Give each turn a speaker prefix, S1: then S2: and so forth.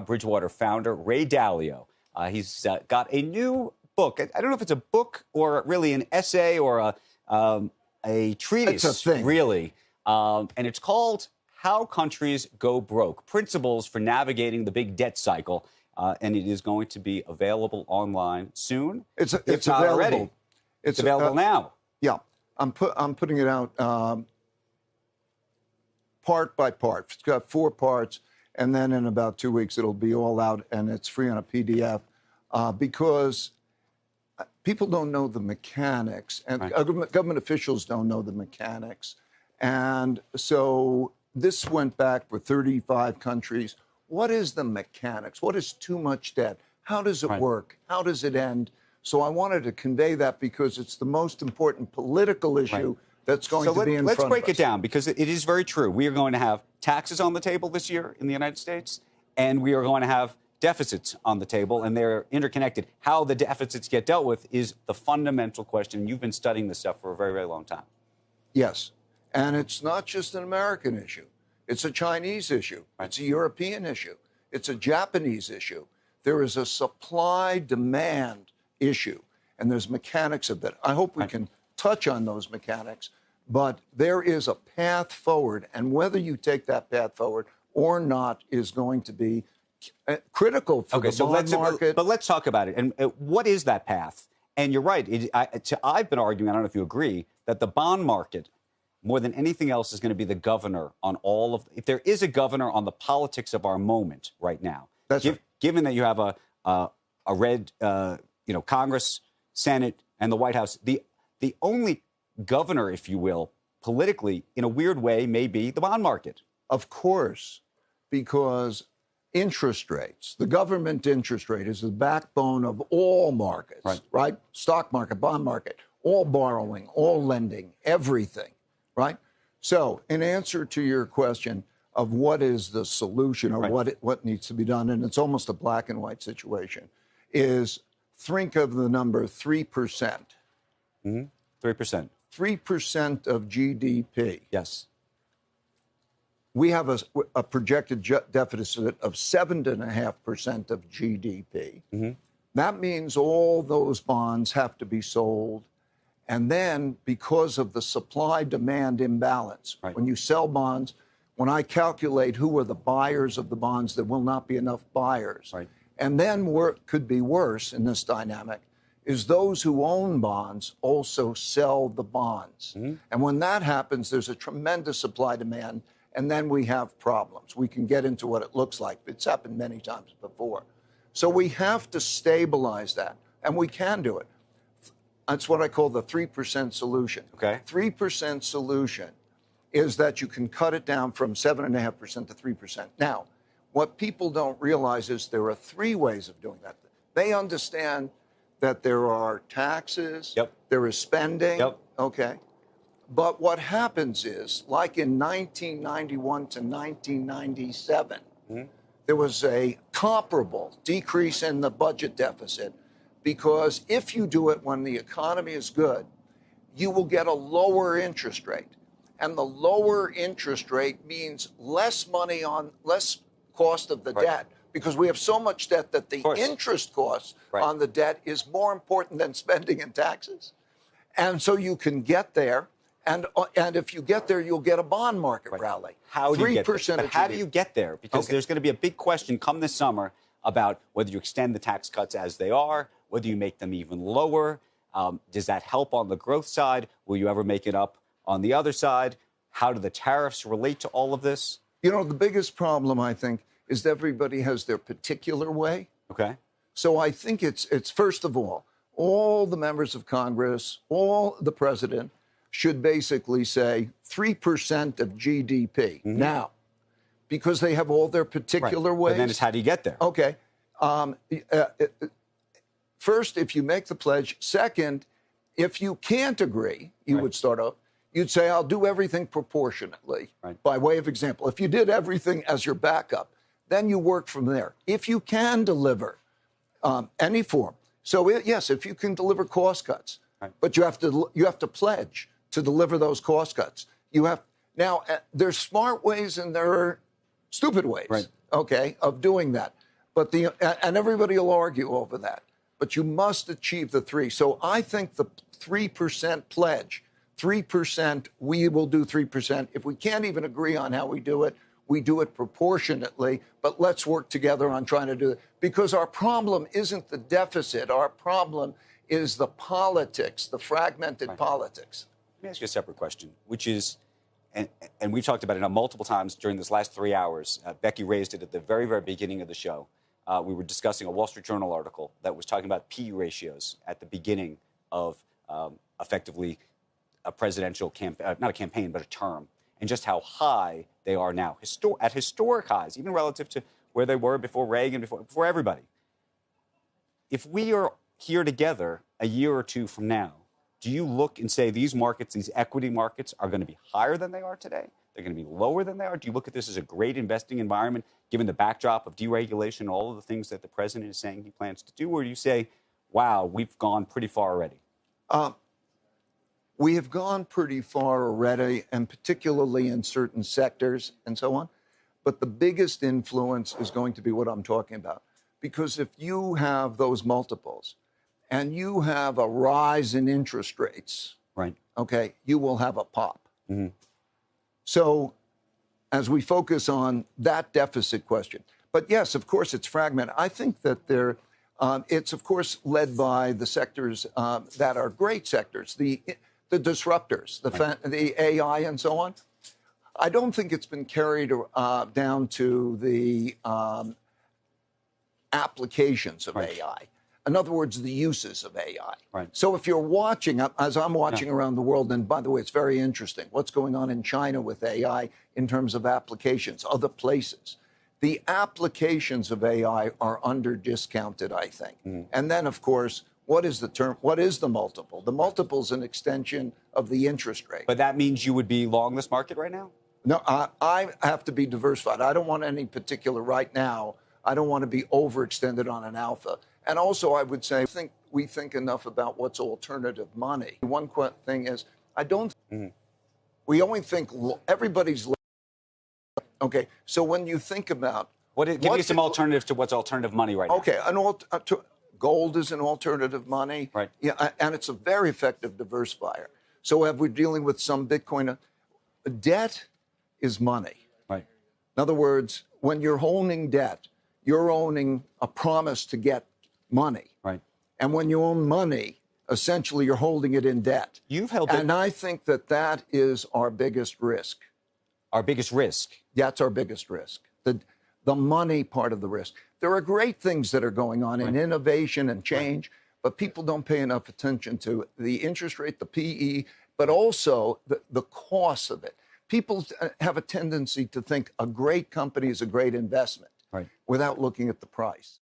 S1: Bridgewater founder, Reydalliyo. He's got a new book. I don't know if it's a book or really an essay or a treatise.
S2: It's a thing.
S1: Really. And it's called How Countries Go Broke, Principles for Navigating the Big Debt Cycle. And it is going to be available online soon.
S2: It's
S1: available
S2: already.
S1: It's available now.
S2: Yeah. I'm putting it out part by part. It's got 4 parts. And then in about 2 weeks, it'll be all out, and it's free on a PDF because people don't know the mechanics, and government officials don't know the mechanics. And so this went back for 35 countries. What is the mechanics? What is too much debt? How does it work? How does it end? So I wanted to convey that because it's the most important political issue that's going to be in front of us.
S1: Let's break it down, because it is very true. We are going to have taxes on the table this year in the United States, and we are going to have deficits on the table, and they're interconnected. How the deficits get dealt with is the fundamental question. You've been studying this stuff for a very, very long time.
S2: Yes, and it's not just an American issue. It's a Chinese issue. It's a European issue. It's a Japanese issue. There is a supply-demand issue, and there's mechanics of that. I hope we can touch on those mechanics, but there is a path forward, and whether you take that path forward or not is going to be critical for the bond market.
S1: But let's talk about it. And what is that path? And you're right. I've been arguing, I don't know if you agree, that the bond market, more than anything else, is going to be the governor on all of. If there is a governor on the politics of our moment right now, given that you have a red, Congress, Senate, and the White House, the only governor, if you will, politically, in a weird way, may be the bond market.
S2: Of course, because interest rates, the government interest rate is the backbone of all markets, right? Stock market, bond market, all borrowing, all lending, everything, right? So in answer to your question of what is the solution or what needs to be done, and it's almost a black and white situation, is think of the number 3%.
S1: 3%.
S2: 3% of GDP.
S1: Yes.
S2: We have a projected deficit of 7.5% of GDP. That means all those bonds have to be sold. And then because of the supply-demand imbalance, when you sell bonds, when I calculate who are the buyers of the bonds, there will not be enough buyers. And then what could be worse in this dynamic is those who own bonds also sell the bonds. And when that happens, there's a tremendous supply-demand, and then we have problems. We can get into what it looks like. It's happened many times before. So we have to stabilize that, and we can do it. That's what I call the 3% solution. 3% solution is that you can cut it down from 7.5% to 3%. Now, what people don't realize is there are 3 ways of doing that. They understand that there are taxes, there is spending, But what happens is, like in 1991 to 1997, there was a comparable decrease in the budget deficit, because if you do it when the economy is good, you will get a lower interest rate. And the lower interest rate means less money on less cost of the debt, because we have so much debt that the interest cost on the debt is more important than spending and taxes. And so you can get there. And if you get there, you'll get a bond market rally.
S1: How do you get there? But how do you get there? Because there's going to be a big question come this summer about whether you extend the tax cuts as they are, whether you make them even lower. Does that help on the growth side? Will you ever make it up on the other side? How do the tariffs relate to all of this?
S2: You know, the biggest problem, I think, is that everybody has their particular way. So I think it's first of all the members of Congress, all the president, should basically say 3% of GDP. Now, because they have all their particular ways.
S1: And then it's how do you get there?
S2: First, if you make the pledge. Second, if you can't agree, you would start off. You'd say, I'll do everything proportionately. By way of example, if you did everything as your backup, then you work from there. If you can deliver any form. So, yes, if you can deliver cost cuts, but you have to pledge to deliver those cost cuts. Now, there's smart ways and there are stupid ways, of doing that. But and everybody will argue over that. But you must achieve the 3. So I think the 3% pledge, 3%, we will do 3%. If we can't even agree on how we do it proportionately, but let's work together on trying to do it. Because our problem isn't the deficit. Our problem is the politics, the fragmented politics.
S1: Let me ask you a separate question, which is, and we've talked about it multiple times during this last 3 hours. Becky raised it at the very, very beginning of the show. We were discussing a Wall Street Journal article that was talking about P ratios at the beginning of effectively a presidential campaign, not a campaign, but a term, and just how high they are now, at historic highs, even relative to where they were before Reagan, before everybody. If we are here together a year or two from now, do you look and say these markets, these equity markets, are going to be higher than they are today? They're going to be lower than they are? Do you look at this as a great investing environment, given the backdrop of deregulation and all of the things that the president is saying he plans to do? Or do you say, wow, we've gone pretty far already?
S2: We have gone pretty far already, and particularly in certain sectors and so on. But the biggest influence is going to be what I'm talking about. Because if you have those multiples and you have a rise in interest rates,
S1: right? Okay,
S2: you will have a pop. Mm-hmm. So as we focus on that deficit question, but yes, of course, it's fragmented. I think that it's, of course, led by the sectors that are great sectors, the disruptors, the AI and so on. I don't think it's been carried down to the applications of AI. In other words, the uses of AI. Right. So if you're watching, as I'm watching around the world, and by the way, it's very interesting what's going on in China with AI in terms of applications, other places. The applications of AI are under-discounted, I think. Mm. And then, of course, what is the term? What is the multiple? The multiple is an extension of the interest rate.
S1: But that means you would be long this market right now?
S2: No, I have to be diversified. I don't want any particular right now. I don't want to be overextended on an alpha. And also, I would say, we think enough about what's alternative money. One thing is, we only think everybody's. Okay, so when you think about
S1: give me some alternatives to what's alternative money right now.
S2: Okay, gold is an alternative money, right? Yeah, and it's a very effective diversifier. So if we're dealing with some Bitcoin, debt is money. Right. In other words, when you're owning debt, you're owning a promise to get money. Right. And when you own money, essentially you're holding it in debt.
S1: You've held it.
S2: And I think that is our biggest risk.
S1: Our biggest risk?
S2: That's our biggest risk. The money part of the risk. There are great things that are going on in innovation and change, but people don't pay enough attention to the interest rate, the PE, but also the cost of it. People have a tendency to think a great company is a great investment without looking at the price.